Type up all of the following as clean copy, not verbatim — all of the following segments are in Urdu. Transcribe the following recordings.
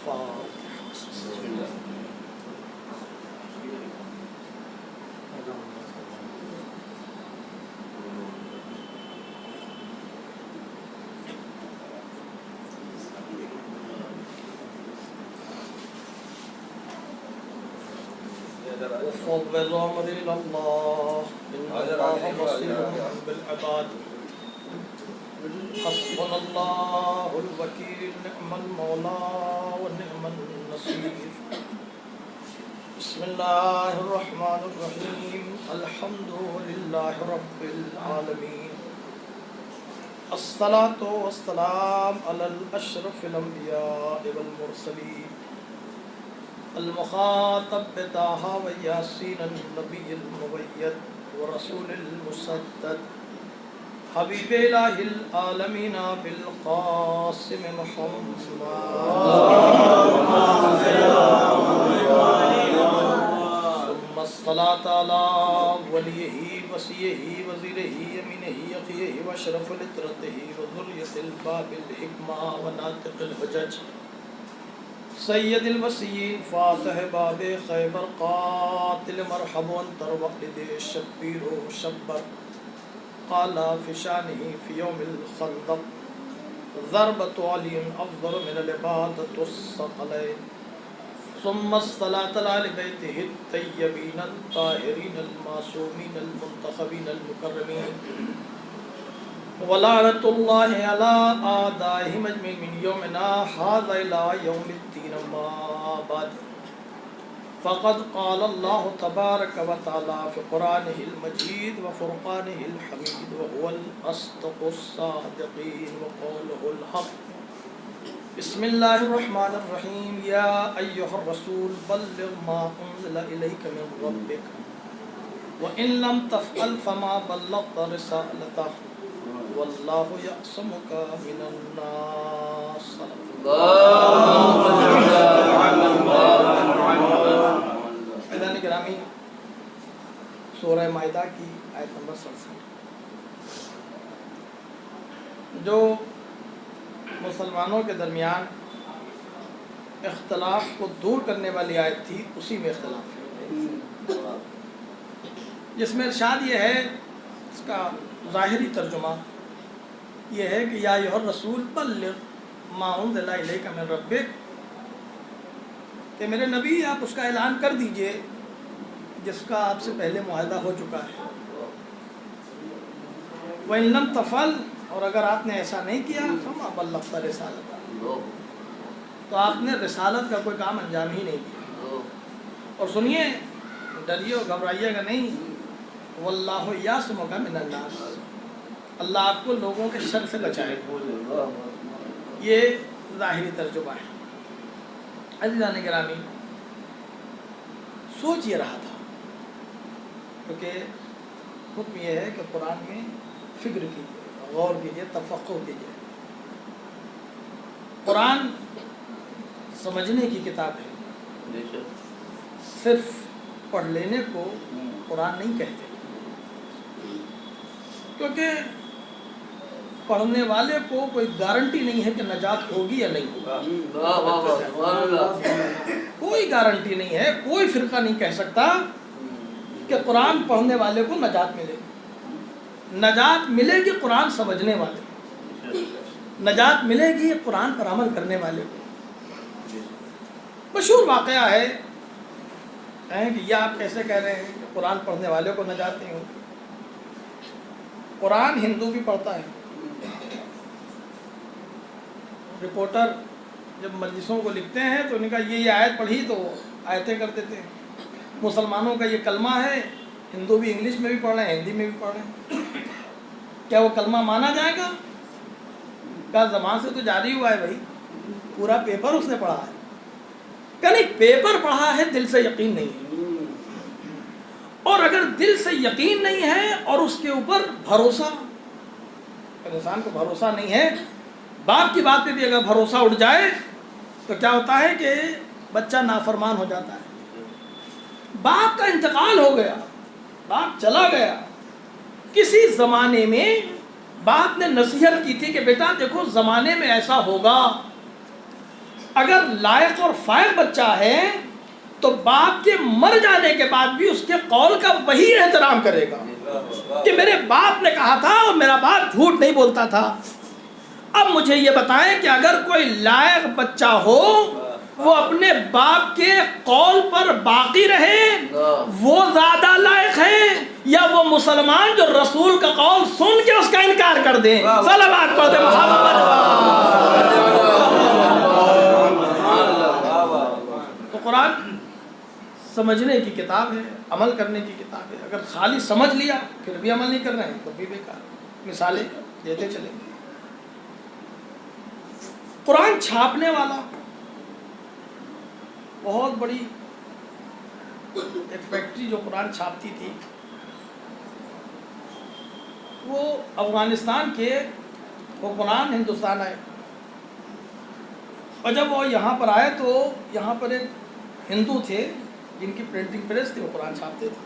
وفوض أمري إلى الله إن الله بصير بالعباد حسبنا الله الوكيل نعم المولى ونعم النصير بسم الله الرحمن الرحيم الحمد لله رب العالمين الصلاة والسلام على الأشرف الأنبياء والمرسلين المخاطب بطه وياسين النبي المؤيد ورسول المسدد حبيب إله العالمين بالقاسم محمد ثم الصلاة على وليه وصيه وزيره يمينه يقيه وأشرف لترته وذرية الباب الحكمة وناطق الحجج سید الوسیین فاتح باب خیبر قاتل مرحب انتر وقلد شبیر و شبر قال فی شانہ فی یوم الخندق ضربت علی افضل من العبادت الثقلین ثم الصلاة علی بیتہ الطیبین الطاہرین المعصومین المنتخبین المکرمین ولعنة الله على أعدائهم أجمعين من يومنا هذا إلى يوم الدين ما بعد فقد قال الله تبارك وتعالى في قرآنه المجيد وفرقانه الحميد وهو الأصدق الصادقين وقوله الحق بسم الله الرحمن الرحيم يا أيها الرسول بلغ ما أنزل إليك من ربك وإن لم تفعل فما بلغت رسالته واللہ یعصمک من الناس. عزیزان گرامی، سورہ مائدہ کی آیت نمبر 67 جو مسلمانوں کے درمیان اختلاف کو دور کرنے والی آیت تھی، اسی میں اختلاف ہے، جس میں ارشاد یہ ہے، اس کا ظاہری ترجمہ یہ ہے کہ یا ایھا الرسول بلغ ما انزل الیک من ربک، کہ میرے نبی آپ اس کا اعلان کر دیجئے جس کا آپ سے پہلے معاہدہ ہو چکا ہے. وَإِن لَمْ تَفْعَلْ، اور اگر آپ نے ایسا نہیں کیا فَمَا بَلَّغْتَ رِسَالَتَهُ، تو آپ نے رسالت کا کوئی کام انجام ہی نہیں دیا. اور سنیے، ڈریے گھبرائیے گا نہیں، واللہ یعصمک من الناس، اللہ آپ کو لوگوں کے شر سے بچائے گا. یہ ظاہری ترجمہ ہے. عزیزان گرامی، سوچ یہ رہا تھا، کیونکہ حکم یہ ہے کہ قرآن میں فکر کیجیے، غور کیجیے، تفقہ کیجیے. قرآن سمجھنے کی کتاب ہے، صرف پڑھ لینے کو قرآن نہیں کہتے، کیونکہ پڑھنے والے کو کوئی گارنٹی نہیں ہے کہ نجات ہوگی یا نہیں ہوگی. کوئی گارنٹی نہیں ہے، کوئی فرقہ نہیں کہہ سکتا کہ قرآن پڑھنے والے کو نجات ملے گی. نجات ملے گی قرآن سمجھنے والے کو، نجات ملے گی قرآن پر عمل کرنے والے کو. مشہور واقعہ ہے کہ یہ آپ کیسے کہہ رہے ہیں کہ قرآن پڑھنے والے کو نجات نہیں ہوگی. قرآن ہندو بھی پڑھتا ہے. رپورٹر جب مجلسوں کو لکھتے ہیں تو ان کا یہ آیت پڑھی تو آیتیں کر دیتے ہیں. مسلمانوں کا یہ کلمہ ہے، ہندو بھی انگلش میں بھی پڑھ رہے ہیں، ہندی میں بھی پڑھ رہے ہیں. کیا وہ کلمہ مانا جائے گا؟ کیا زبان سے تو جاری ہوا ہے بھائی، پورا پیپر اس نے پڑھا ہے. کہ نہیں، پیپر پڑھا ہے، دل سے یقین نہیں ہے. اور اگر دل سے یقین نہیں ہے اور اس کے اوپر بھروسہ، انسان کو بھروسہ نہیں ہے، باپ کی بات پہ بھی اگر بھروسہ اٹھ جائے تو کیا ہوتا ہے کہ بچہ نافرمان ہو جاتا ہے. باپ کا انتقال ہو گیا، باپ چلا گیا. کسی زمانے میں باپ نے نصیحت کی تھی کہ بیٹا دیکھو زمانے میں ایسا ہوگا، اگر لائق اور فائق بچہ ہے تو باپ کے مر جانے کے بعد بھی اس کے قول کا وہی احترام کرے گا کہ میرے باپ نے کہا تھا اور میرا باپ جھوٹ نہیں بولتا تھا۔ اب مجھے یہ بتائیں کہ اگر کوئی لائق بچہ ہو وہ اپنے باپ کے قول پر باقی رہے، وہ زیادہ لائق ہے یا وہ مسلمان جو رسول کا قول سن کے اس کا انکار کر دیں؟ صلوات پڑھ دیں محمد۔ تو قرآن سمجھنے کی کتاب ہے، عمل کرنے کی کتاب ہے۔ اگر خالی سمجھ لیا پھر بھی عمل نہیں کر رہے ہیں تو بھی بیکار۔ مثالیں دیتے چلیں گے۔ قرآن چھاپنے والا بہت بڑی ایک فیکٹری جو قرآن چھاپتی تھی، وہ افغانستان کے حکمران ہندوستان آئے، اور جب وہ یہاں پر آئے تو یہاں پر ایک ہندو تھے جن کی پرنٹنگ پریس تھی، وہ قرآن چھاپتے تھے۔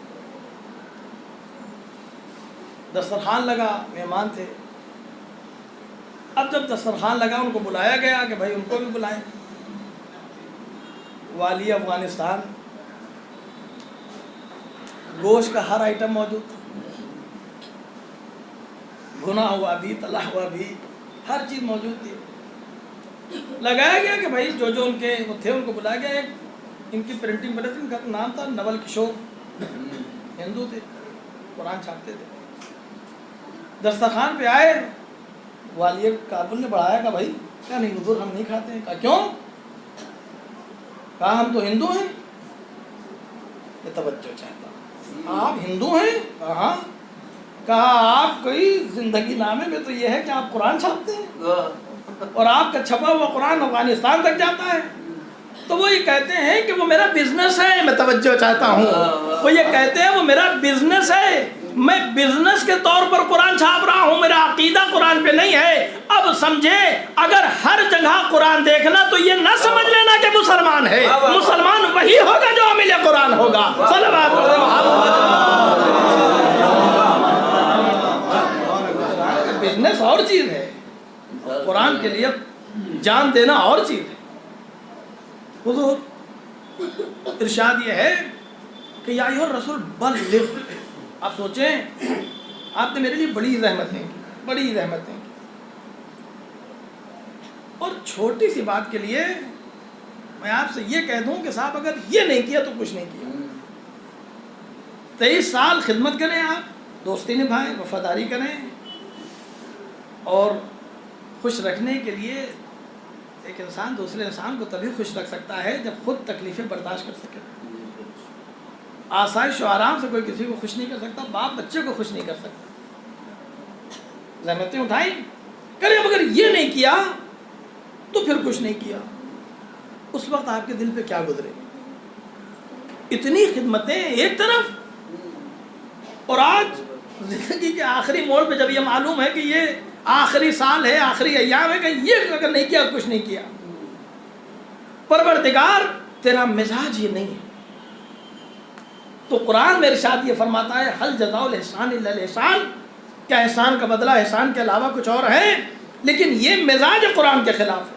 دسترخوان لگا، مہمان تھے۔ اب جب دسترخوان لگا ان کو بلایا گیا کہ بھائی ان کو بھی بلائیں۔ والی افغانستان، گوشت کا ہر آئٹم موجود تھا، بھنا ہوا بھی، تلا ہوا بھی، ہر چیز موجود تھی۔ لگایا گیا کہ بھائی جو جو ان کے وہ تھے ان کو بلایا گیا۔ ایک ان کی پرنٹنگ پریس، ان کا نام تھا نول کشور، ہندو تھے، قرآن چھاپتے تھے۔ دسترخوان پہ آئے، والی کابل نے بڑھایا کہ بھائی کیا نہیں حضور ہم نہیں کھاتے ہیں؟ کہا کیوں؟ کہا ہم تو ہندو ہیں۔ یہ توجہ چاہتا ہوں، آپ ہندو ہیں؟ کہا کہا آپ کوئی زندگی نامے میں تو یہ ہے کہ آپ قرآن چھاپتے ہیں اور آپ کا چھپا ہوا قرآن افغانستان تک جاتا ہے۔ تو وہ یہ کہتے ہیں کہ وہ میرا بزنس ہے۔ میں توجہ چاہتا ہوں، وہ یہ کہتے ہیں وہ میرا بزنس ہے، میں بزنس کے طور پر قرآن چھاپ رہا ہوں، میرا عقیدہ قرآن پہ نہیں ہے۔ اب سمجھے، اگر ہر جگہ قرآن دیکھنا تو یہ نہ سمجھ لینا کہ مسلمان ہے۔ مسلمان وہی ہوگا جو عامل قرآن ہوگا۔ صلوات بزنس اور چیز ہے، قرآن کے لیے جان دینا اور چیز ہے۔ حضور ارشاد یہ ہے کہ یا ایھا الرسول بلغ۔ آپ سوچیں، آپ نے میرے لیے بڑی زحمتیں کی، بڑی زحمتیں کی، اور چھوٹی سی بات کے لیے میں آپ سے یہ کہہ دوں کہ صاحب اگر یہ نہیں کیا تو کچھ نہیں کیا۔ 23 سال خدمت کریں، آپ دوستی نبھائیں، وفاداری کریں، اور خوش رکھنے کے لیے ایک انسان دوسرے انسان کو تبھی خوش رکھ سکتا ہے جب خود تکلیفیں برداشت کر سکے۔ آسائش و آرام سے کوئی کسی کو خوش نہیں کر سکتا، باپ بچے کو خوش نہیں کر سکتا۔ زحمتیں اٹھائیں کریں، مگر یہ نہیں کیا تو پھر کچھ نہیں کیا۔ اس وقت آپ کے دل پہ کیا گزرے؟ اتنی خدمتیں ایک طرف، اور آج زندگی کے آخری موڑ پہ جب یہ معلوم ہے کہ یہ آخری سال ہے، آخری ایام ہے، کہ یہ اگر نہیں کیا کچھ نہیں کیا۔ پروردگار تیرا مزاج یہ نہیں ہے۔ تو قرآن میں ارشاد یہ فرماتا ہے حل جزاء الاحسان الا الاحسان، کیا احسان کا بدلہ احسان کے علاوہ کچھ اور ہے؟ لیکن یہ مزاج قرآن کے خلاف ہے۔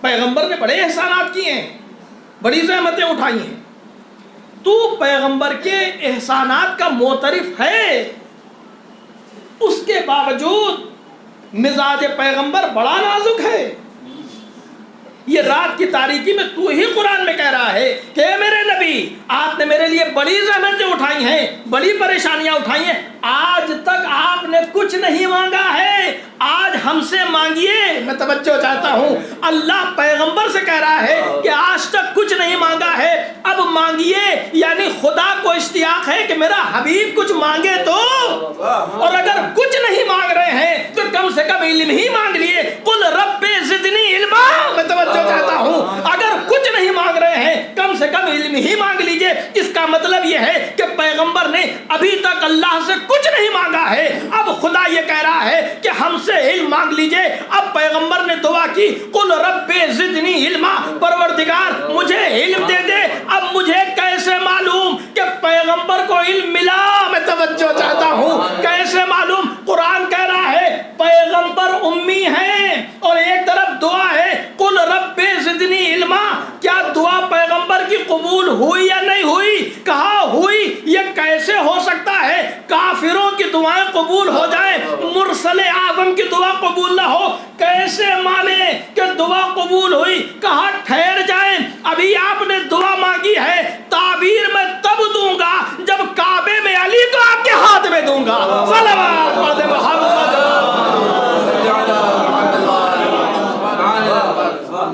پیغمبر نے بڑے احسانات کیے ہیں، بڑی زحمتیں اٹھائی ہیں، تو پیغمبر کے احسانات کا معترف ہے، اس کے باوجود مزاج پیغمبر بڑا نازک ہے۔ یہ رات کی تاریکی میں تو ہی قرآن میں کہہ رہا ہے کہ اے میرے نبی، آپ نے میرے لیے بڑی زحمتیں اٹھائی ہیں، بڑی پریشانیاں اٹھائی ہیں، آج تک آپ نے کچھ نہیں مانگا ہے، آج ہم سے مانگیے۔ میں توجہ چاہتا ہوں، اللہ پیغمبر سے کہہ رہا ہے کہ آج تک کچھ نہیں مانگا ہے، اب مانگیے۔ یعنی خدا کو اشتیاق ہے کہ میرا حبیب کچھ مانگے تو، اور اگر کچھ نہیں مانگ رہے ہیں تو کم سے کم علم ہی مانگ لیے۔ قل رب زدنی علما، میں توجہ چاہتا ہوں، اگر کچھ نہیں مانگ رہے ہیں کم سے کم علم ہی مانگ لیجئے۔ اس کا مطلب یہ ہے کہ پیغمبر نے ابھی تک اللہ سے کچھ نہیں مانگا ہے، اب خدا یہ کہہ رہا ہے کہ ہم سے علم مانگ لیجئے۔ اب پیغمبر نے دعا کی قل رب زدنی علما، پروردگار مجھے علم دے دے۔ اب مجھے کیسے معلوم کہ پیغمبر کو علم ملا؟ میں توجہ چاہتا ہوں، کیسے معلوم؟ قرآن کہہ رہا ہے پیغمبر امی ہیں، اور ایک طرف دعا ہے قل رب زدنی قبول نہ ہو کیسے مانے کہ دعا قبول ہوئی؟ کہا ٹھہر جائیں، ابھی آپ نے دعا مانگی ہے، تعبیر میں تب دوں گا جب کعبے میں علی کو آپ کے ہاتھ میں دوں گا۔ صلوات پڑھ محمد۔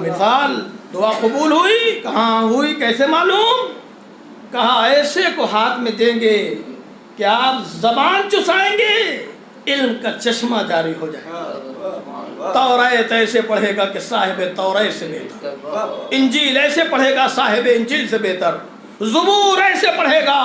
مثال دعا قبول ہوئی، کہاں ہوئی کیسے معلوم؟ کہا ایسے کو ہاتھ میں دیں گے کہ آپ زبان چسائیں گے، علم کا چشمہ جاری ہو جائے۔ توریت ایسے پڑھے گا کہ صاحب توریت سے بہتر، انجیل ایسے پڑھے گا صاحب انجیل سے بہتر، زبور ایسے پڑھے گا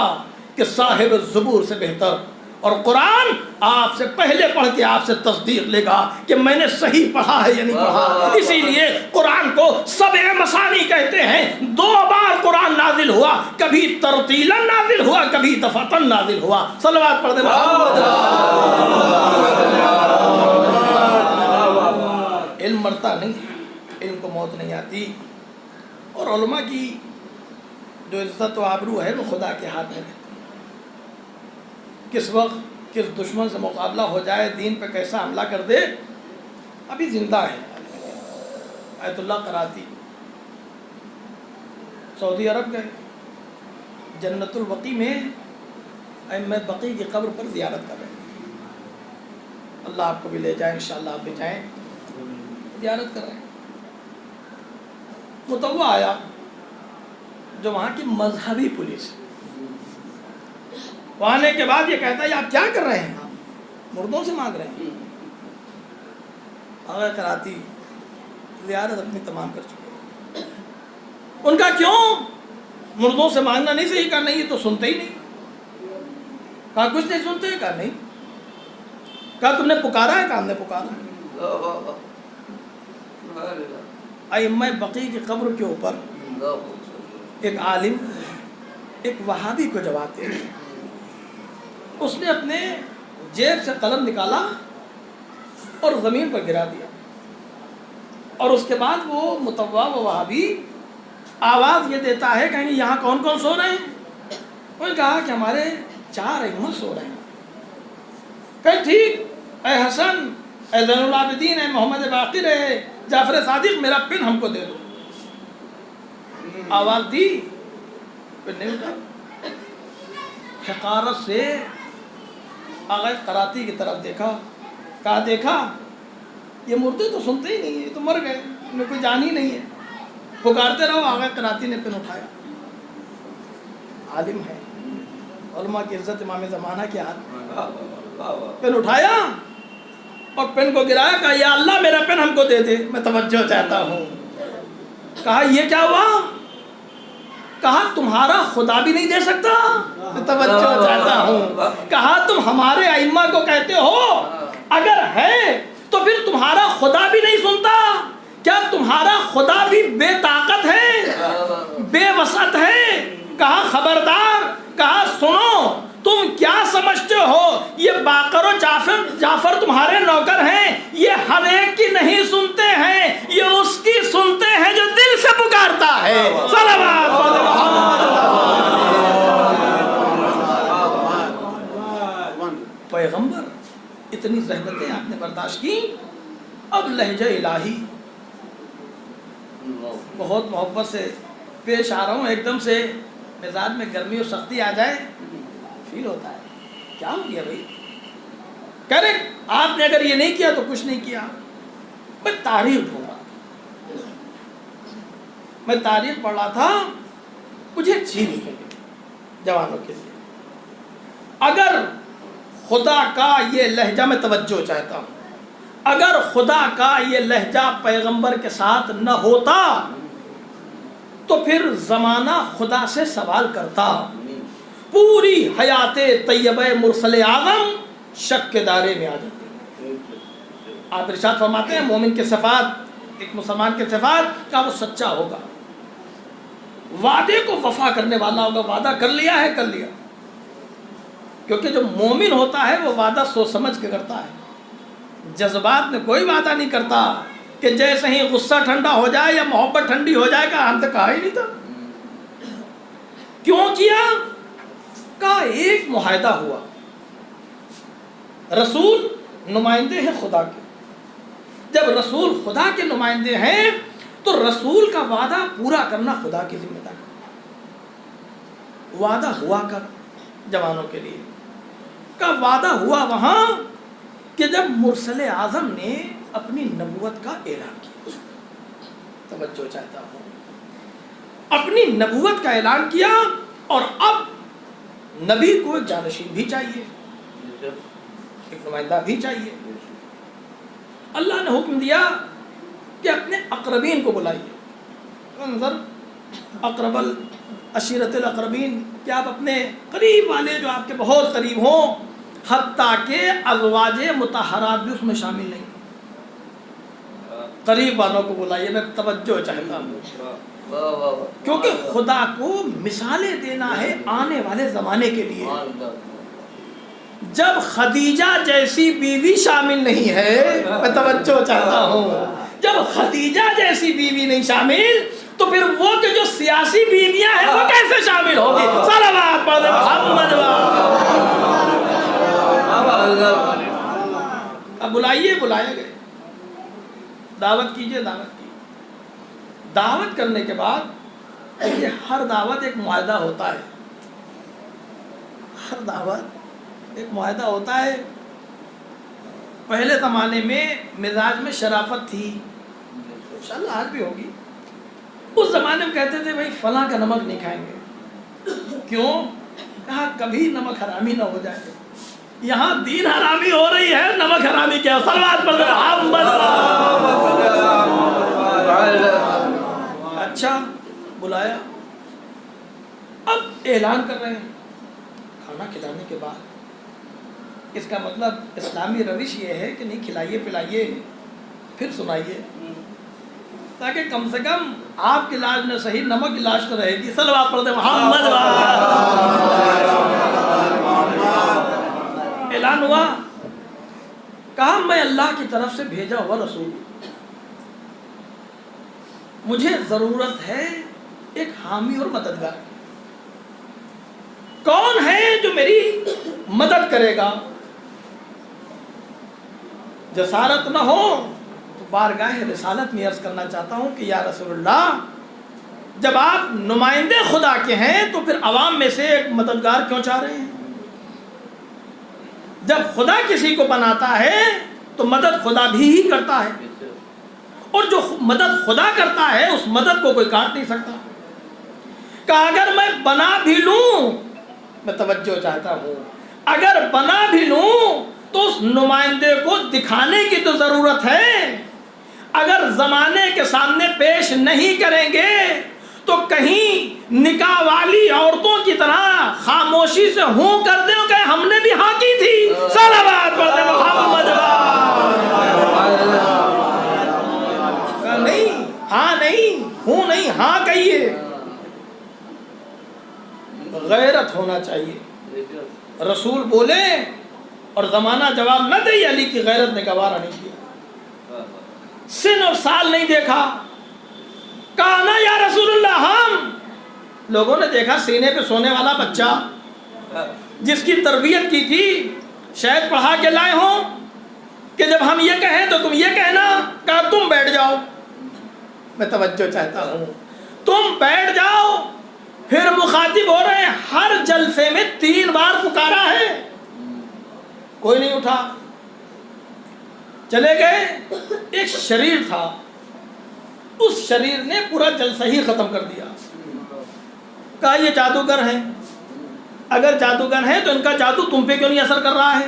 کہ صاحب زبور سے بہتر، اور قرآن آپ سے پہلے پڑھ کے آپ سے تصدیق لے گا کہ میں نے صحیح پڑھا ہے یا نہیں پڑھا۔ اسی لیے قرآن کو سبع مثانی کہتے ہیں۔ 2 بار قرآن نازل ہوا، کبھی ترتیلا نازل ہوا، کبھی دفعتاً نازل ہوا۔ صلوات پڑھ دے محمد۔ علم مرتا نہیں، علم کو موت نہیں آتی، اور علماء کی جو عزت و آبرو ہے وہ خدا کے ہاتھ میں رہتی ہے۔ کس وقت کس دشمن سے مقابلہ ہو جائے، دین پہ کیسا حملہ کر دے، ابھی زندہ ہے آیت اللہ قراتی، سعودی عرب گئے، جنت البقیع میں ائمہ بقیع کی قبر پر زیارت کر رہے ہیں۔ اللہ آپ کو بھی لے جائیں، انشاءاللہ آپ بھی جائیں، زیارت کر رہے ہیں۔ متوع آیا جو وہاں کی مذہبی پولیس، وہ آنے کے بعد یہ کہتا ہے آپ کیا کر رہے ہیں؟ مردوں سے مانگ رہے ہیں۔ آغا کراتی زیارت اپنی تمام کر چکے، ان کا کیوں مردوں سے مانگنا نہیں صحیح؟ کہا نہیں، یہ تو سنتے ہی نہیں۔ کہا کچھ نہیں سنتے؟ کہا نہیں۔ کہا تم نے پکارا ہے؟ کہا ہم نے پکارا۔ ائمہ بقیع کی قبر کے اوپر ایک عالم ایک وہابی کو جواب دے، اس نے اپنے جیب سے قلم نکالا اور زمین پر گرا دیا، اور اس کے بعد وہ متوع و وہابی آواز یہ دیتا ہے کہ یہاں کون کون سو رہے ہیں؟ انہوں نے کہا کہ ہمارے 4 ائمہ سو رہے ہیں۔ کہ ٹھیک، اے حسن، اے زین العابدین، اے محمد باقر، اے جعفر صادق، میرا پن ہم کو دے دو۔ آواز دی، پن نہیں اٹھا۔ حقارت سے آغا قراتی کی طرف دیکھا، کہا دیکھا یہ مردے تو سنتے ہی نہیں ہیں، یہ تو مر گئے، انہیں کوئی جان ہی نہیں ہے، پکارتے رہو۔ آغا قراتی نے پن اٹھایا، عالم ہے، علماء کی عزت امام زمانہ کے ہاتھ، پن اٹھایا اور پن کو گرایا، کہا یا اللہ میرا پن ہم کو دے دے، میں توجہ چاہتا ہوں۔ کہا یہ کیا ہوا؟ کہا تمہارا خدا بھی نہیں دے سکتا، میں توجہ چاہتا ہوں۔ کہا تم ہمارے ائمہ کو کہتے ہو اگر ہے تو پھر تمہارا خدا بھی نہیں سنتا؟ کیا تمہارا خدا بھی بے طاقت ہے، بے وسعت ہے؟ کہا خبردار، کہا سنو، تم کیا سمجھتے ہو یہ باقر و جعفر تمہارے نوکر ہیں؟ یہ ہر ایک کی نہیں سنتے ہیں، یہ اس کی سنتے ہیں جو دل سے پکارتا ہے۔ صلوات پیغمبر، اتنی زحمتیں آپ نے برداشت کی، اب لہجہ الہی بہت محبت سے پیش آ رہا ہوں، ایک دم سے مزاج میں گرمی اور سختی آ جائے، فیل ہوتا ہے کیا ہو گیا بھائی؟ کہہ رہے آپ نے اگر یہ نہیں کیا تو کچھ نہیں کیا۔ میں تاریخ ڈھونڈ رہا تھا، میں تاریخ پڑھ رہا تھا، مجھے ایک چیز ملی جوانوں کے لیے، اگر خدا کا یہ لہجہ، میں توجہ چاہتا ہوں، اگر خدا کا یہ لہجہ پیغمبر کے ساتھ نہ ہوتا تو پھر زمانہ خدا سے سوال کرتا، پوری حیات طیبہ مرسل اعظم شک کے دائرے میں آ جاتے۔ آپ ارشاد فرماتے ہیں مومن کے صفات، ایک مسلمان کے صفات کا وہ سچا ہوگا، وعدے کو وفا کرنے والا ہوگا، وعدہ کر لیا ہے کر لیا، کیونکہ جو مومن ہوتا ہے وہ وعدہ سوچ سمجھ کے کرتا ہے، جذبات میں کوئی وعدہ نہیں کرتا کہ جیسے ہی غصہ ٹھنڈا ہو جائے یا محبت ٹھنڈی ہو جائے گا ہم تو کہا ہی نہیں تھا۔ کیوں کیا؟ کا ایک معاہدہ ہوا، رسول نمائندے ہیں خدا کے، جب رسول خدا کے نمائندے ہیں تو رسول کا وعدہ پورا کرنا خدا کی ذمہ داری. وعدہ ہوا کب جوانوں کے لیے کا وعدہ ہوا وہاں کہ جب مرسل اعظم نے اپنی نبوت کا اعلان کیا. توجہ چاہتا ہوں, اپنی نبوت کا اعلان کیا اور اب نبی کو ایک جانشین بھی چاہیے, ایک نمائندہ بھی چاہیے. اللہ نے حکم دیا کہ اپنے اقربین کو بلائیے. نظر اقرب العشیرت الاقربین, کہ آپ اپنے قریب والے جو آپ کے بہت قریب ہوں, حتیٰ کہ ازواج مطہرات بھی اس میں شامل نہیں, قریب والوں کو بلائیے. میں توجہ چاہتا ہوں کیونکہ خدا کو مثالیں دینا ہے آنے والے زمانے کے لیے. جب خدیجہ جیسی بیوی شامل نہیں ہے, میں توجہ چاہتا ہوں, جب خدیجہ جیسی بیوی نہیں شامل تو پھر وہ کہ جو سیاسی بیویاں ہیں وہ کیسے شامل ہوگی؟ صلوات پڑھ دے محمد. اب بلائیے, بلائے گئے, دعوت کیجئے, دعوت کی. دعوت کرنے کے بعد یہ ہر دعوت ایک معاہدہ ہوتا ہے, ہر دعوت ایک معاہدہ ہوتا ہے. پہلے زمانے میں مزاج میں شرافت تھی, انشاءاللہ آج بھی ہوگی. اس زمانے میں کہتے تھے بھائی فلاں کا نمک نہیں کھائیں گے. کیوں؟ کہا کبھی نمک حرامی نہ ہو جائے. یہاں دین حرامی ہو رہی ہے, نمک حرامی کیا؟ صلوات پڑھ دے محمد. اچھا بلایا, اب اعلان کر رہے ہیں کھانا کھلانے کے بعد. اس کا مطلب اسلامی روش یہ ہے کہ نہیں کھلائیے پلائیے پھر سنائیے, تاکہ کم سے کم آپ کی لاج میں صحیح نمک کی لاج تو رہے گی. صلوات پڑھ دے محمد. اعلان ہوا, کہا میں اللہ کی طرف سے بھیجا ہوا رسول, مجھے ضرورت ہے ایک حامی اور مددگار. کون ہے جو میری مدد کرے گا؟ جسارت نہ ہو تو بارگاہ رسالت میں عرض کرنا چاہتا ہوں کہ یا رسول اللہ, جب آپ نمائندے خدا کے ہیں تو پھر عوام میں سے ایک مددگار کیوں چاہ رہے ہیں؟ جب خدا کسی کو بناتا ہے تو مدد خدا بھی ہی کرتا ہے, اور جو مدد خدا کرتا ہے اس مدد کو کوئی کاٹ نہیں سکتا. کہ اگر میں بنا بھی لوں, میں توجہ چاہتا ہوں, اگر بنا بھی لوں تو اس نمائندے کو دکھانے کی تو ضرورت ہے. اگر زمانے کے سامنے پیش نہیں کریں گے تو کہیں نکاح والی عورتوں کی طرح خاموشی سے ہوں کر دیں کہ ہم نے بھی ہاں کی تھی. صلوات پڑھ دے محمد. نہیں, ہاں نہیں, ہوں نہیں, ہاں کہیے. غیرت ہونا چاہیے. رسول بولے اور زمانہ جواب نہ دے, علی کی غیرت نے گوارا نہیں کیا. سن اور سال نہیں دیکھا, کہا نا یا رسول اللہ, ہم لوگوں نے دیکھا سینے پہ سونے والا بچہ جس کی تربیت کی تھی, شاید پڑھا کے لائے ہوں کہ جب ہم یہ کہیں تو تم یہ کہنا. کہا تم بیٹھ جاؤ. میں توجہ چاہتا ہوں, تم بیٹھ جاؤ. پھر مخاطب ہو رہے ہیں, ہر جلسے میں 3 بار پکارا ہے, کوئی نہیں اٹھا. چلے گئے. ایک شریر تھا, اس شریر نے پورا جلسہ ہی ختم کر دیا. کہا یہ جادوگر ہیں, اگر جادوگر ہیں تو ان کا جادو تم پہ کیوں نہیں اثر کر رہا ہے؟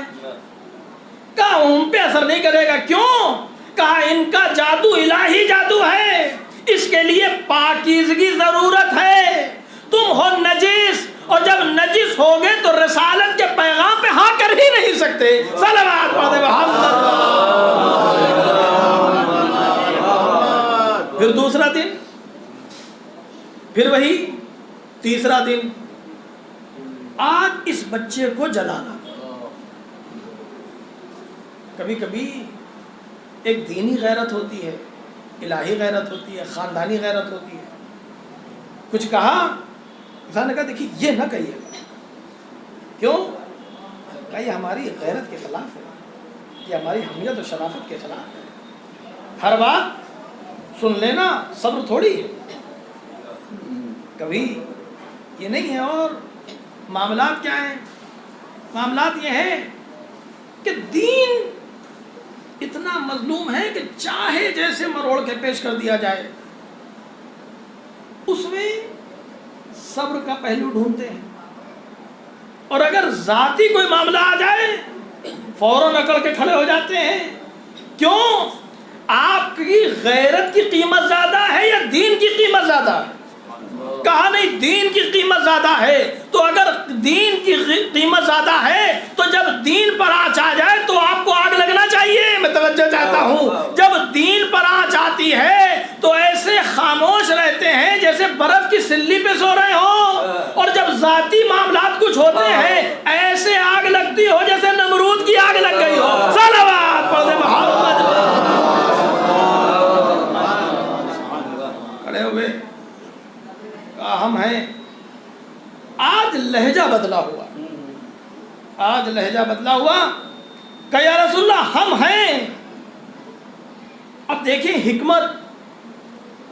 کہا ان پہ اثر نہیں کرے گا. کیوں؟ کہا ان کا جادو الہی جادو ہے, اس کے لیے پاکیزگی ضرورت ہے. تم ہو نجس, اور جب نجس ہوگے تو رسالت کے پیغام پہ ہاں کر ہی نہیں سکتے. صلوات پڑھ دے محمد. پھر دوسرا دن, پھر وہی تیسرا دن, آج اس بچے کو جلانا. کبھی کبھی ایک دینی غیرت ہوتی ہے, الہی غیرت ہوتی ہے, خاندانی غیرت ہوتی ہے. کچھ کہا, انسان نے کہا دیکھیے یہ نہ کہیے گا. کیوں؟ کہ یہ ہماری غیرت کے خلاف ہے, یہ ہماری حمیت و شرافت کے خلاف ہے. ہر بات سن لینا صبر تھوڑی ہے، کبھی یہ نہیں ہے۔ اور معاملات کیا ہیں؟ معاملات یہ ہیں کہ دین اتنا مظلوم ہے کہ چاہے جیسے مروڑ کے پیش کر دیا جائے، اس میں صبر کا پہلو ڈھونڈتے ہیں، اور اگر ذاتی کوئی معاملہ آ جائے فوراً اکڑ کے کھڑے ہو جاتے ہیں۔ کیوں؟ آپ کی غیرت کی قیمت زیادہ ہے یا دین کی قیمت زیادہ ہے؟ کہا نہیں، دین کی قیمت زیادہ ہے۔ تو اگر دین کی قیمت زیادہ ہے تو جب دین پر آنچ آ جائے تو آپ کو آگ لگنا چاہیے۔ میں توجہ چاہتا ہوں، جب دین پر آنچ آتی ہے تو ایسے خاموش رہتے ہیں جیسے برف کی سلی پہ سو رہے ہوں، اور جب ذاتی معاملات کچھ ہوتے ہیں ایسے آگ لگتی ہو جیسے نمرود کی آگ لگ گئی ہو۔ صلوات پڑھ دے محمد۔ کھڑے ہوئے کہا ہم ہیں۔ آج لہجہ بدلا ہوا، آج لہجہ بدلا ہوا کہ یا رسول اللہ ہم ہیں۔ اب دیکھیں حکمت،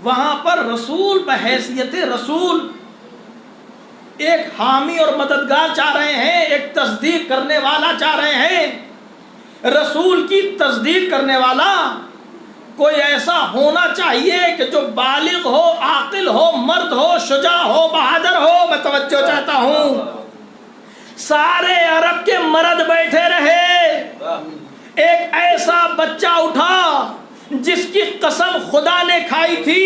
وہاں پر رسول بحیثیت رسول ایک حامی اور مددگار چاہ رہے ہیں، ایک تصدیق کرنے والا چاہ رہے ہیں۔ رسول کی تصدیق کرنے والا کوئی ایسا ہونا چاہیے کہ جو بالغ ہو، عاقل ہو، مرد ہو، شجاع ہو، بہادر ہو۔ میں توجہ چاہتا ہوں، سارے عرب کے مرد بیٹھے رہے، ایک ایسا بچہ اٹھا جس کی قسم خدا نے کھائی تھی،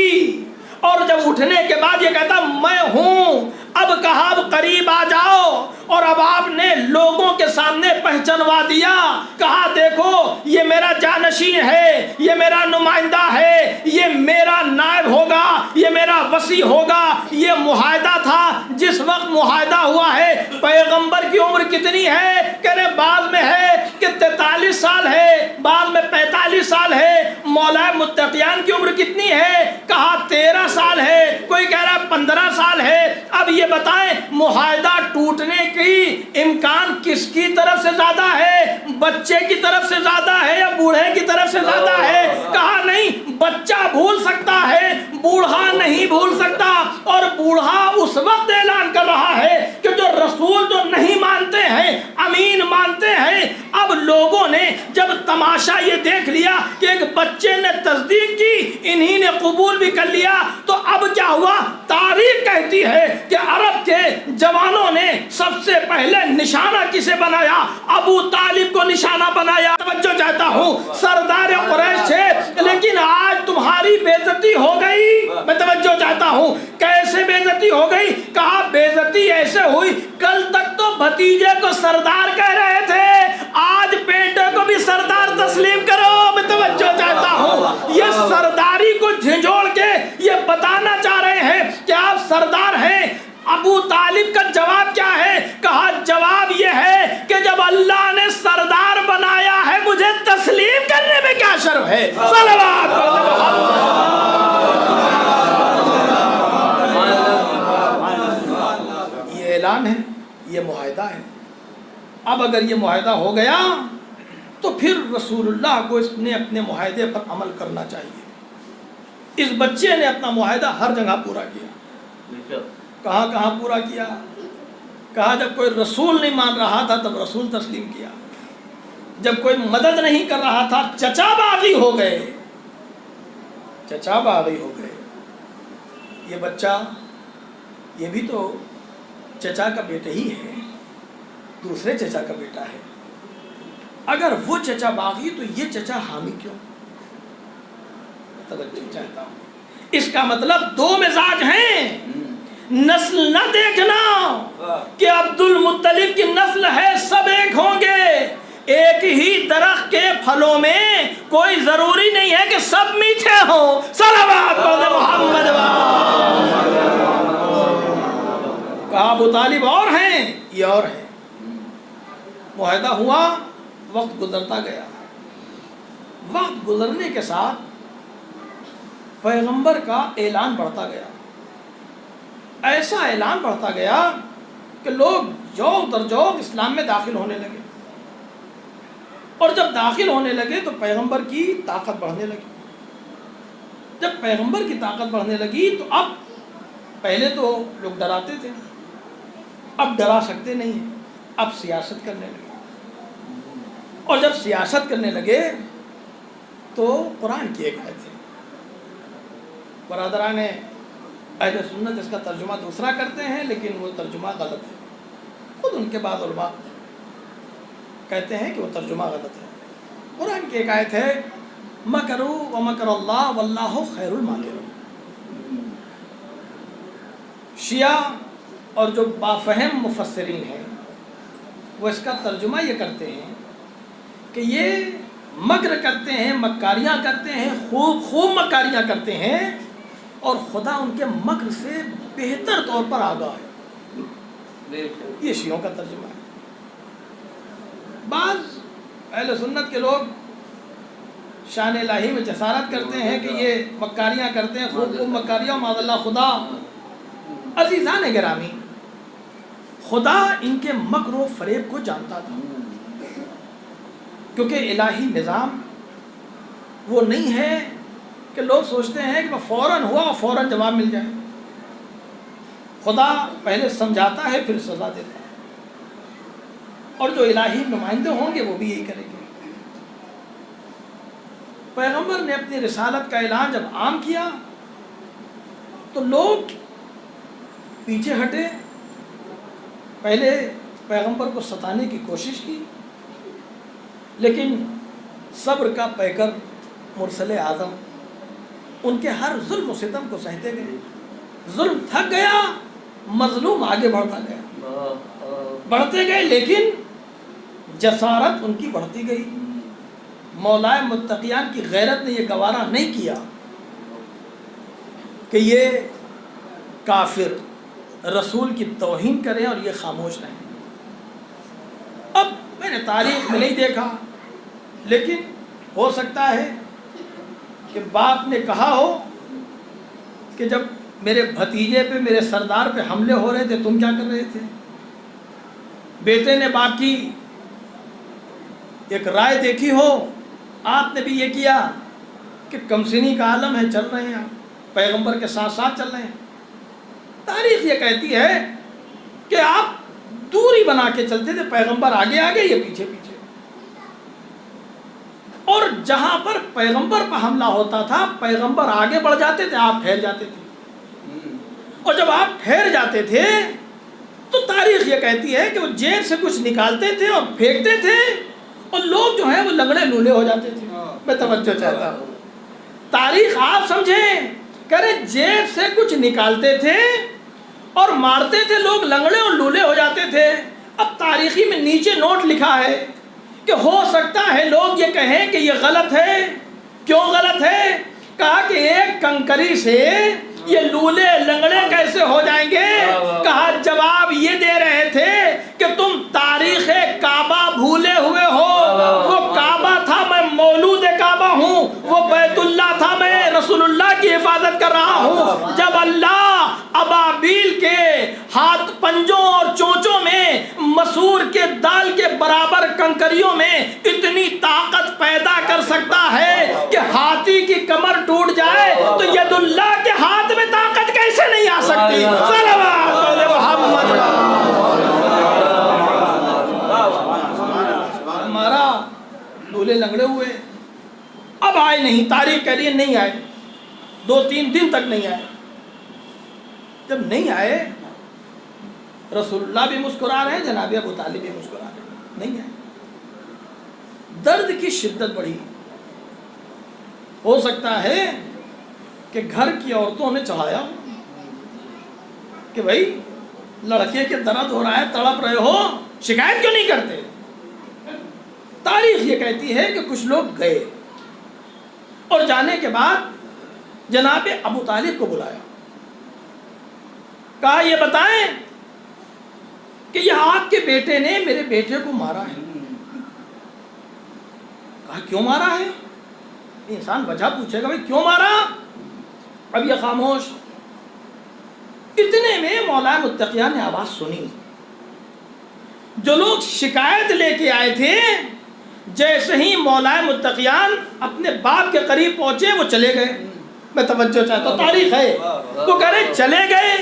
اور جب اٹھنے کے بعد یہ کہتا میں ہوں۔ اب کہا اب قریب آ جاؤ، اور اب آپ نے لوگوں کے سامنے پہچانوا دیا۔ کہا دیکھو یہ میرا جانشین ہے، یہ میرا نمائندہ ہے، یہ میرا نائب ہوگا، یہ میرا وصی ہوگا۔ یہ معاہدہ تھا، جس وقت معاہدہ ہوا ہے پیغمبر کی عمر کتنی ہے؟ کہنے بعض میں ہے کہ 43 سال ہے، بعض میں 45 سال ہے۔ مولا متقیان کی عمر کتنی ہے؟ کہا 13 سال ہے، کوئی کہہ رہا 15 سال ہے۔ اب یہ بتائیں معاہدہ ٹوٹنے کی امکان کس کی طرف سے زیادہ ہے؟ بچے کی طرف سے زیادہ ہے یا بوڑھے کی طرف سے زیادہ ہے؟ کہا نہیں، بچہ بھول سکتا ہے، بوڑھا نہیں بھول سکتا۔ اور بوڑھا اس وقت اعلان کر رہا ہے کہ جو رسول جو نہیں مانتے ہیں، امین مانتے ہیں۔ اب لوگوں نے جب تماشا یہ دیکھ لیا کہ ایک بچے نے تصدیق کی، انہی نے قبول بھی کر لیا، تو اب کیا ہوا؟ تاریخ کہتی ہے کہ عرب کے جوانوں نے سب سے پہلے نشانہ کسے بنایا؟ ابو طالب کو نشانہ بنایا۔ توجہ چاہتا ہوں، سردار قریش تھے، لیکن آج تمہاری بے عزتی ہو گئی۔ میں توجہ چاہتا ہوں، کیسے بے عزتی ہو گئی؟ کہا بے عزتی ایسے ہوئی، کل تک تو بھتیجے کو سردار کہہ رہے تھے، آج بیٹے کو بھی سردار تسلیم کرو۔ میں توجہ چاہتا ہوں، یہ سرداری کو جھنجھوڑ کے یہ بتانا چاہ رہے ہیں کہ آپ سردار ہیں۔ ابو طالب کا جواب کیا ہے؟ کہا جواب یہ ہے کہ جب اللہ نے سردار بنایا ہے مجھے تسلیم کرنے میں کیا شرم ہے؟ صلوات۔ یہ اعلان ہے، یہ معاہدہ ہے۔ اب اگر یہ معاہدہ ہو گیا تو پھر رسول اللہ کو اس نے اپنے معاہدے پر عمل کرنا چاہیے۔ اس بچے نے اپنا معاہدہ ہر جگہ پورا کیا۔ کہاں کہاں پورا کیا؟ کہا جب کوئی رسول نہیں مان رہا تھا تب رسول تسلیم کیا، جب کوئی مدد نہیں کر رہا تھا چچا باغی ہو گئے، چچا باغی ہو گئے۔ یہ بچہ یہ بھی تو چچا کا بیٹا ہی ہے، دوسرے چچا کا بیٹا ہے۔ اگر وہ چچا باغی تو یہ چچا حامی کیوں؟ توجہ چاہتا ہوں، اس کا مطلب دو مزاج ہیں۔ نسل نہ دیکھنا کہ عبد المطلب کی نسل ہے سب ایک ہوں گے، ایک ہی درخت کے پھلوں میں کوئی ضروری نہیں ہے کہ سب میٹھے ہوں۔ صلوات محمد۔ کہا ابو طالب اور ہیں، یہ اور ہیں۔ معاہدہ ہوا، وقت گزرتا گیا۔ وقت گزرنے کے ساتھ پیغمبر کا اعلان بڑھتا گیا، ایسا اعلان بڑھتا گیا کہ لوگ جوق در جوق اسلام میں داخل ہونے لگے، اور جب داخل ہونے لگے تو پیغمبر کی طاقت بڑھنے لگی۔ جب پیغمبر کی طاقت بڑھنے لگی تو اب پہلے تو لوگ ڈراتے تھے، اب ڈرا سکتے نہیں ہیں، اب سیاست کرنے لگے، اور جب سیاست کرنے لگے تو قرآن کی ایک آیت ہے، برادران اہل سنت اس کا ترجمہ دوسرا کرتے ہیں لیکن وہ ترجمہ غلط ہے، خود ان کے بعض علماء کہتے ہیں کہ وہ ترجمہ غلط ہے۔ قرآن کی ایک آیت ہے مکروا ومکر اللہ واللہ خیر الماکرین۔ شیعہ اور جو بافہم مفسرین ہیں وہ اس کا ترجمہ یہ کرتے ہیں کہ یہ مکر کرتے ہیں، مکاریاں کرتے ہیں، خوب مکاریاں کرتے ہیں، اور خدا ان کے مکر سے بہتر طور پر آگاہ ہے۔ یہ شیعوں کا ترجمہ ہے۔ بعض اہل سنت کے لوگ شان الہی میں جسارت کرتے ہیں کہ یہ مکاریاں کرتے ہیں، خوب مکاریاں، معاذ اللہ خدا۔ عزیزان گرامی، خدا ان کے مکر و فریب کو جانتا تھا، کیونکہ الہی نظام وہ نہیں ہے کہ لوگ سوچتے ہیں کہ فوراً ہوا اور فوراً جواب مل جائے۔ خدا پہلے سمجھاتا ہے پھر سزا دیتا ہے، اور جو الہی نمائندے ہوں گے وہ بھی یہی کریں گے۔ پیغمبر نے اپنی رسالت کا اعلان جب عام کیا تو لوگ پیچھے ہٹے، پہلے پیغمبر کو ستانے کی کوشش کی، لیکن صبر کا پیکر مرسل اعظم ان کے ہر ظلم و ستم کو سہتے گئے۔ ظلم تھک گیا، مظلوم آگے بڑھتا گیا، بڑھتے گئے، لیکن جسارت ان کی بڑھتی گئی۔ مولائے متقیان کی غیرت نے یہ گوارا نہیں کیا کہ یہ کافر رسول کی توہین کریں اور یہ خاموش رہیں۔ اب میں نے تاریخ میں نہیں دیکھا، لیکن ہو سکتا ہے کہ باپ نے کہا ہو کہ جب میرے بھتیجے پہ، میرے سردار پہ حملے ہو رہے تھے تم کیا کر رہے تھے؟ بیٹے نے باپ کی ایک رائے دیکھی ہو، آپ نے بھی یہ کیا کہ کمسنی کا عالم ہے، چل رہے ہیں آپ پیغمبر کے ساتھ ساتھ چل رہے ہیں۔ تاریخ یہ کہتی ہے کہ آپ دوری بنا کے چلتے تھے، پیغمبر آگے آگے، یہ پیچھے پیچھے، اور جہاں پر پیغمبر پر حملہ ہوتا تھا پیغمبر آگے بڑھ جاتے تھے، آپ ٹھہر جاتے تھے، اور جب آپ ٹھہر جاتے تھے تو تاریخ یہ کہتی ہے کہ وہ جیب سے کچھ نکالتے تھے اور پھینکتے تھے، اور لوگ جو ہیں وہ لنگڑے لولے ہو جاتے تھے۔ میں توجہ چاہتا ہوں، تاریخ آپ سمجھیں، کرے جیب سے کچھ نکالتے تھے اور مارتے تھے، لوگ لنگڑے اور لولے ہو جاتے تھے۔ اب تاریخی میں نیچے نوٹ لکھا ہے کہ ہو سکتا ہے لوگ یہ کہیں کہ یہ غلط ہے۔ کیوں غلط ہے؟ کہا کہ ایک کنکری سے یہ لولے لنگڑے کیسے ہو جائیں گے؟ کہا جواب یہ دے رہے تھے کہ تم تاریخ کعبہ بھولے ہوئے ہو، وہ کعبہ تھا، میں مولود کعبہ ہوں، وہ بیت اللہ تھا، میں رسول اللہ کی حفاظت کر رہا ہوں۔ جب اللہ ابابیل کے ہاتھ پنجوں اور چونچوں میں مسور کے دال کے برابر کنکریوں میں اتنی طاقت پیدا کر سکتا ہے کہ ہاتھی کی کمر ٹوٹ جائے تو ید اللہ کے ہاتھ میں طاقت کیسے نہیں آ سکتی؟ ہمارا لولے لنگڑے ہوئے، اب آئے نہیں، تاریخ کہہ رہی ہے نہیں آئے، 2-3 دن تک نہیں آئے۔ جب نہیں آئے، رسول اللہ بھی مسکرا رہے ہیں، جناب ابو طالب بھی مسکرا رہے ہیں، نہیں آئے۔ درد کی شدت بڑھی، ہو سکتا ہے کہ گھر کی عورتوں نے چڑھایا کہ بھائی لڑکے کے درد ہو رہا ہے، تڑپ رہے ہو، شکایت کیوں نہیں کرتے؟ تاریخ یہ کہتی ہے کہ کچھ لوگ گئے، اور جانے کے بعد جناب ابو طالب کو بلایا، کہا یہ بتائیں کہ یہ آپ کے بیٹے نے میرے بیٹے کو مارا ہے۔ کہا کیوں مارا ہے؟ انسان وجہ پوچھے گا، بھائی کیوں مارا؟ اب یہ خاموش۔ اتنے میں مولا متقیان نے آواز سنی، جو لوگ شکایت لے کے آئے تھے، جیسے ہی مولا متقیان اپنے باپ کے قریب پہنچے وہ چلے گئے، میں توجہ چاہتا ہوں، تاریخ ہے. وہ کہہ رہے چلے گئے.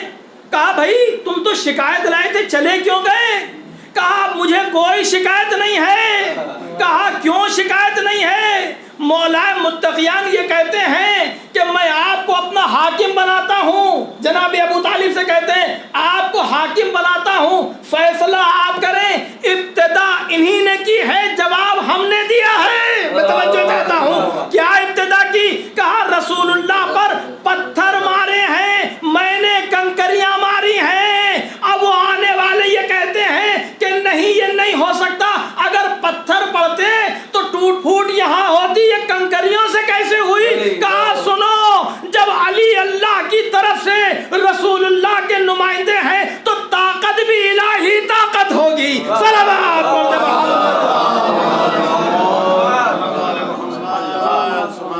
کہا بھائی تم تو شکایت لائے تھے، چلے کیوں گئے؟ کہا مجھے کوئی شکایت نہیں ہے. کہا کیوں شکایت نہیں ہے؟ مولا متقیان یہ کہتے ہیں کہ میں آپ کو اپنا حاکم بناتا ہوں. جناب ابو طالب سے کہتے ہیں آپ کو حاکم بناتا ہوں، فیصلہ آپ کریں. ابتدا انہی نے کی ہے، جواب ہم نے دیا ہے. میں توجہ چاہتا ہوں. کیا ابتدا کی؟ کہا رسول اللہ پر پتھر مارے ہیں، میں نے کنکریاں ماری ہیں. اب وہ آنے والے یہ کہتے ہیں کہ نہیں یہ نہیں ہو سکتا، اگر پتھر پڑتے تو ٹوٹ پھوٹ یہاں ہوتی، یہ کنکریوں سے کیسے ہوئی؟ کہا سنو، جب علی اللہ کی طرف سے رسول اللہ کے نمائندے ہیں تو طاقت بھی الہی طاقت ہوگی. صلوات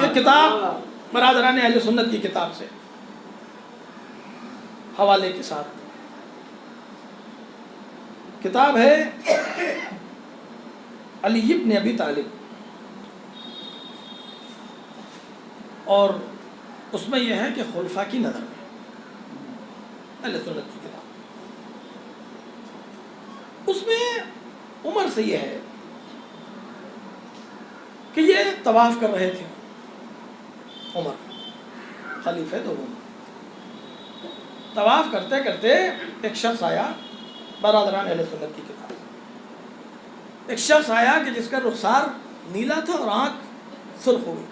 یہ کتاب برادران اہل سنت کی کتاب سے حوالے کے ساتھ کتاب ہے علی ابن ابی طالب، اور اس میں یہ ہے کہ خلفاء کی نظر میں اہل سنت کی کتاب. اس میں عمر سے یہ ہے کہ یہ طواف کر رہے تھے. عمر خلیفہ دوم طواف کرتے کرتے ایک شخص آیا، برادران اہل سنت کی کتاب، ایک شخص آیا کہ جس کا رخسار نیلا تھا اور آنکھ سرخ ہو گئی.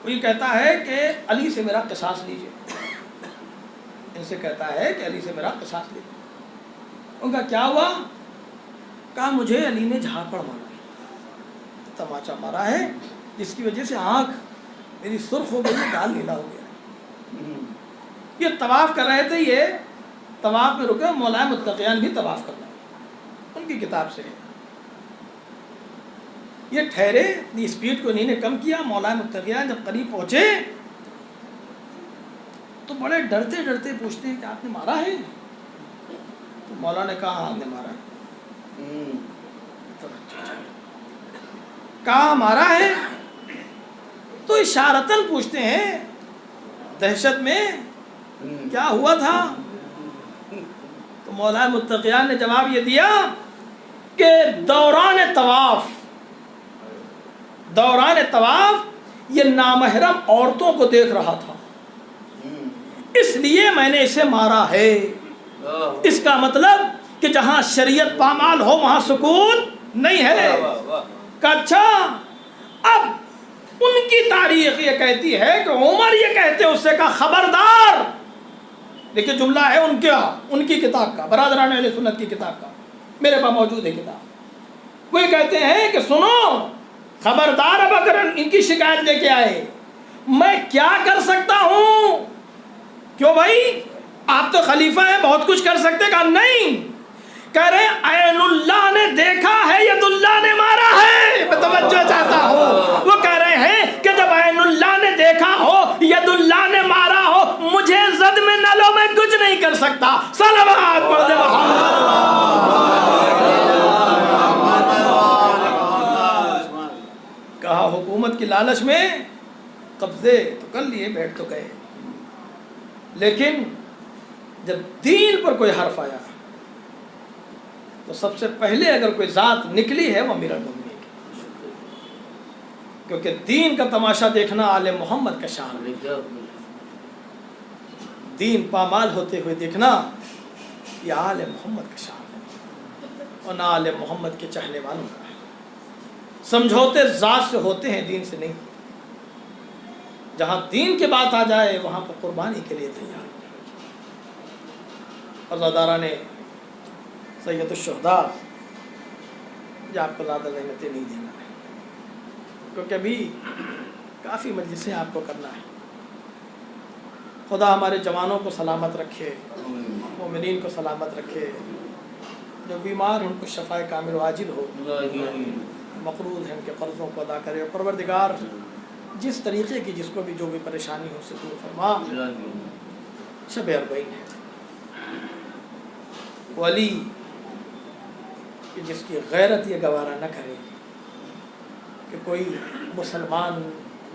وہ یہ کہتا ہے کہ علی سے میرا قصاص لیجئے. ان سے کہتا ہے کہ علی سے میرا قصاص لیجئے. ان کا کیا ہوا؟ کہا مجھے علی نے جھاپڑ مارا ہے، تماچا مارا ہے، جس کی وجہ سے آنکھ میری سرخ ہو گئی، گال نیلا ہو گیا. یہ طواف کر رہے تھے، یہ طواف میں رکے. مولا متقیان بھی طواف کر رہے ہیں، ان کی کتاب سے ہے. یہ ٹھہرے، اپنی اسپیڈ کو انہیں نے کم کیا. مولا متقیان جب قریب پہنچے تو بڑے ڈرتے ڈرتے پوچھتے ہیں کہ آپ نے مارا ہے؟ تو مولا نے کہا ہاں ہم نے مارا ہے. کہا مارا ہے؟ تو اشارتاً پوچھتے ہیں دہشت میں کیا ہوا تھا؟ تو مولا متقیان نے جواب یہ دیا کہ دوران طواف یہ نامحرم عورتوں کو دیکھ رہا تھا، اس لیے میں نے اسے مارا ہے. اس کا مطلب کہ جہاں شریعت پامال ہو وہاں سکون نہیں ہے. کہ اچھا، اب ان کی تاریخ یہ کہتی ہے کہ عمر یہ کہتے اس سے کہا خبردار. دیکھیں جملہ ہے ان کی کتاب کا، برادران اہل سنت کی کتاب کا، میرے پاس موجود ہے کتاب. وہ یہ کہتے ہیں کہ سنو خبردار، اب اگر ان کی شکایت لے کے آئے میں کیا کر سکتا ہوں؟ کیوں بھائی آپ تو خلیفہ ہیں، بہت کچھ کر سکتے. کہا نہیں. کہہ رہے عین اللہ نے دیکھا ہے، ید اللہ نے مارا ہے. میں توجہ چاہتا ہوں. وہ کہہ رہے ہیں کہ جب عین اللہ نے دیکھا ہو، ید اللہ نے مارا ہو، مجھے زد میں نہ لو، میں کچھ نہیں کر سکتا. صلوات پڑھ دے کہا حکومت کی لالچ میں قبضے تو کر لیے، بیٹھ تو گئے، لیکن جب دین پر کوئی حرف آیا تو سب سے پہلے اگر کوئی ذات نکلی ہے وہ امیر المومنین کی، کیونکہ دین کا تماشا دیکھنا آل محمد کا شان ہے. دین پامال ہوتے ہوئے دیکھنا یہ آل محمد کا شان ہے، اور نہ آل محمد کے چاہنے والوں کا ہے. سمجھوتے ذات سے ہوتے ہیں، دین سے نہیں. جہاں دین کی بات آ جائے وہاں پر قربانی کے لیے تیار. عزاداران سید الشہداء، جو آپ کو زیادہ رحمتیں نہیں دینا ہے کیونکہ ابھی کافی مجلسیں آپ کو کرنا ہے. خدا ہمارے جوانوں کو سلامت رکھے، مومنین کو سلامت رکھے، جو بیمار ان کو شفاء کامل واجب ہو، مقروض ہیں ان کے قرضوں کو ادا کرے. پروردگار جس طریقے کی جس کو بھی جو بھی پریشانی ہو اسے دور فرما. شب اربعین ہے، ولی کہ جس کی غیرت یہ گوارا نہ کرے کہ کوئی مسلمان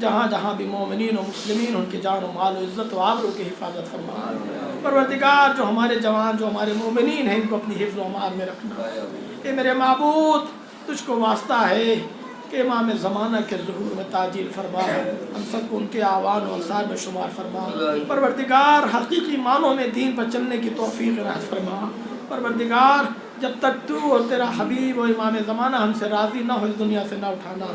جہاں جہاں بھی مومنین و مسلمین ان کی جان و مال و عزت و آبرو کی حفاظت فرما۔ پروردگار جو ہمارے جوان جو ہمارے مومنین ہیں ان کو اپنی حفظ و امان میں رکھنا۔ اے میرے معبود تجھ کو واسطہ ہے کہ امام زمانہ کے ظہور میں تعجیل فرما، ہم سب کو ان کے آوان و انصار میں شمار فرما۔ پروردگار حقیقی معنوں میں دین پر چلنے کی توفیق عنایت فرما۔ پروردگار جب تک تو اور تیرا حبیب و امام زمانہ ہم سے راضی نہ ہو اس دنیا سے نہ اٹھانا۔